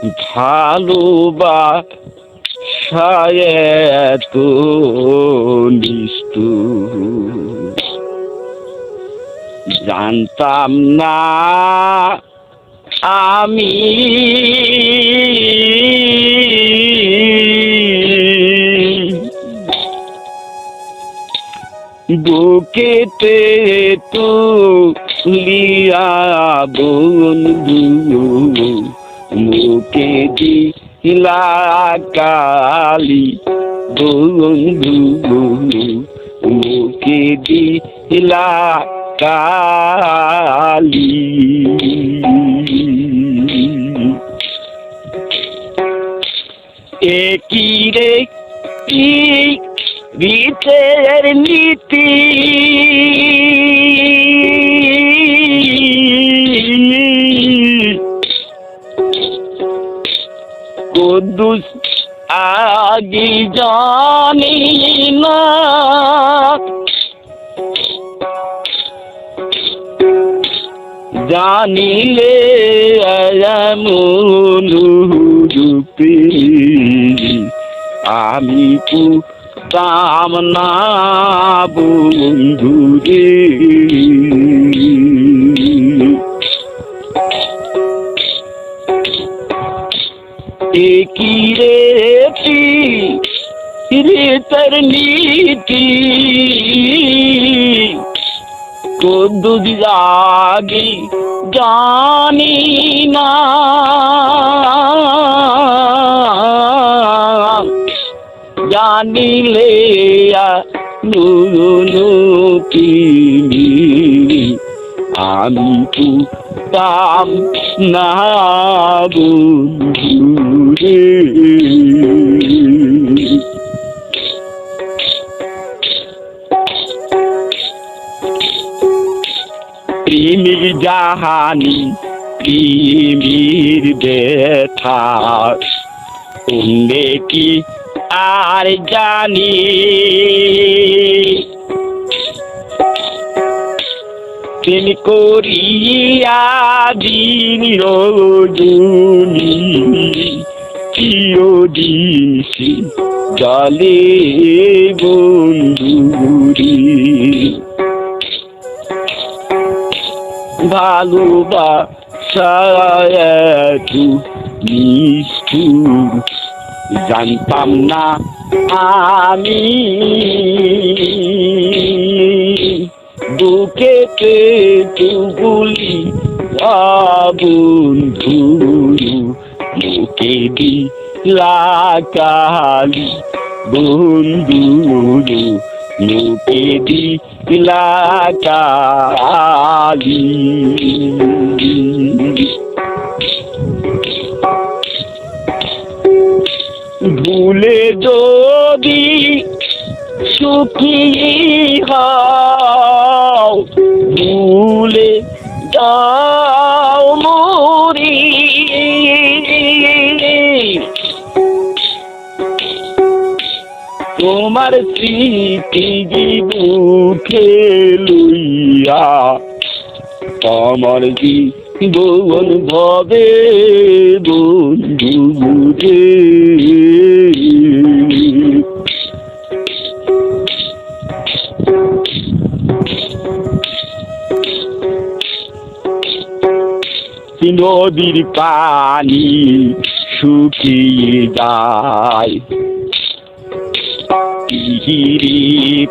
ভালোবাসায় এত নিষ্ঠুর জানতাম না আমি বুকেতে তুলিয়া বন্ধু মুখে দিলা কালি বন্ধু মুখে দিলা কালি একই রে কি বিচার নীতি কুদ্দুস আগে জানি না জানিলে এমন রূপে আমি পুতাম না বন্ধু রে একই রে তোর নীতি কুদ্দুস আগে জানি না জানিলে আমি পুতাম না বন্ধু রে প্রেমিক জাহানি প্রেমির ব্যথা শুনলে কি আর জানি প্রেম করিয়া দিন রজনী চিরদিন জলে বন্ধুরি ভালোবাসায় এত নিষ্ঠুর জানতাম না আমি বুকেতে তুগুলি বন্ধু মুখে দিলা কালি বন্ধু মুখে দিলা কালি ভুলে যদি সুখী হও ভুলে যাও মরি তোমার স্মৃতি বুকে লইয়া আমার জীবন ভবে বন্ধু রে নদীর পানি শুকিয়ে যায় হিরি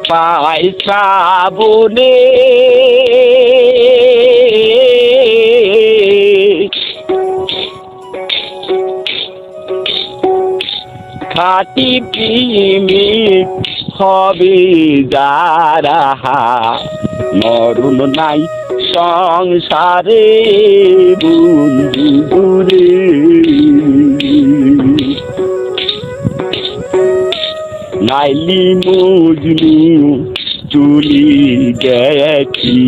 পায় শ্রাবণে খাটি প্রেমিক হবে যারা মরণ নাই সংসারে বন্ধু রে নাইলি মজনু চুলি গেছি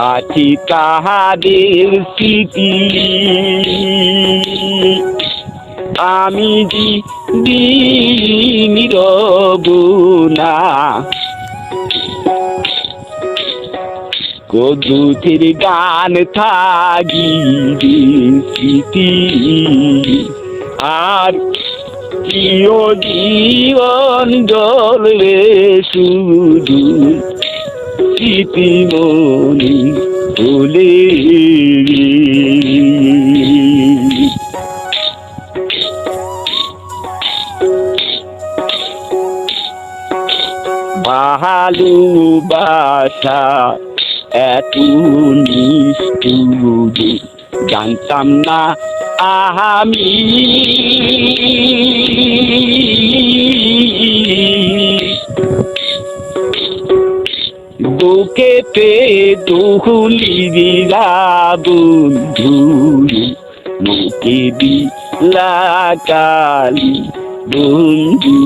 আছি তাহাদের স্মৃতি আমি দিন রব না কদুতির গান থাকিবে স্মৃতি আর প্রিয় জীবন জ্বলবে শুধু স্মৃতি মনে বলে ভালোবাসা এত নিষ্ঠুর জানতাম না আমি বুকেতে দোহলিরা বন্ধু মুখে দিলা কালি বন্ধু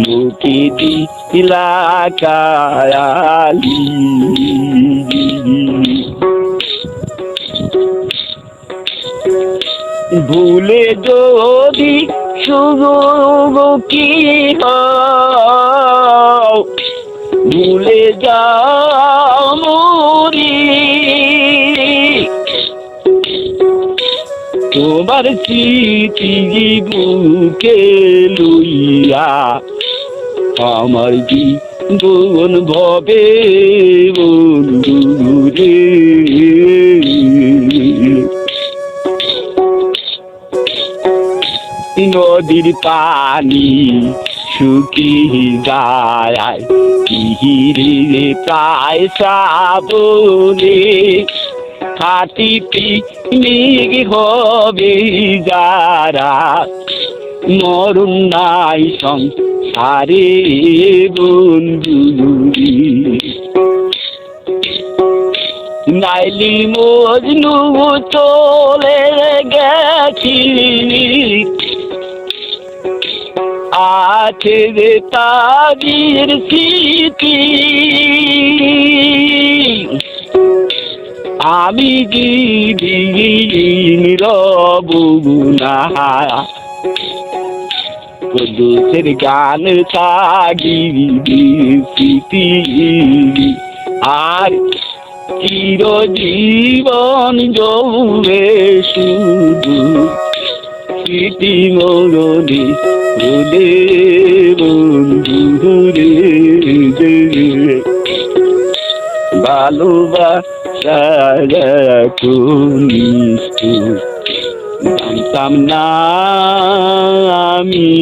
মুখে দিলা কালি ভুলে যদি সুখী হও ভুলে যাও মরি তোমার স্মৃতি বুকে লইয়া আমার জীবন ভবে বন্ধু রে নদীর পানি শুকিয়ে যায় কিহিরে প্রায় শ্রাবণে খাটি পিকনিক হবে যারা মরণ নাই সংসারে বন্ধু নাইলি মজনু চলে গেছি আছে যে তাদের স্মৃতি আমি দিন রব না কদুতের গান থাকিবে স্মৃতি আর চিরজীবন জৌবে শুধু স্মৃতি মরণে বলে বন্ধু রে ভালোবাসা নিষ্ঠুর জানতাম না আমি